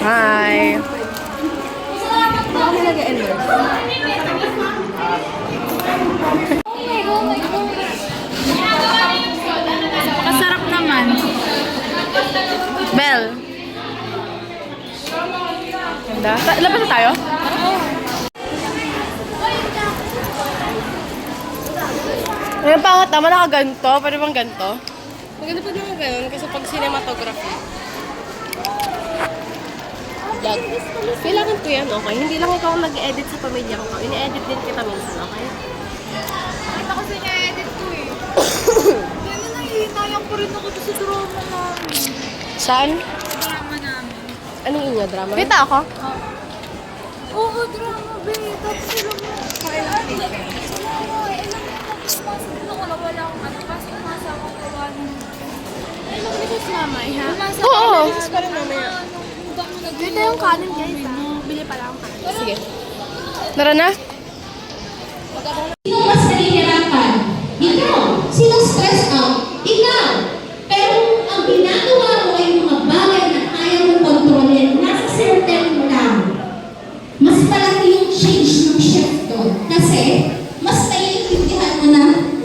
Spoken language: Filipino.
Hi. Masarap naman. Bell. Ganda. Labas na tayo? Ayun, pangat naman, nakaganto. Pwede bang ganto? Maganda pa naman ganun kasi pag cinematography. Vlog. Kailangan ko yan, okay? Hindi lang ikaw ang nag-edit sa pamilya ko. Ini-edit din kita minsan, okay? Kita ko edit ko eh. Ganun na hinayang ko rin ako sa drama namin. Saan? Drama namin. Anong inyo, drama? Kita ako? Oo, drama, babe. Tapos sila mo. Kailan pasok na wala akong ano. Pasok na sa akong kawan. Ay, nag-message mama, ha? Oo. Message pa rin mamaya. Dito yung kanin, guys, ha? Bili pala akong kanin. Sige. Tara na? Sino mas nahihirapan? Ikaw. Sino stress?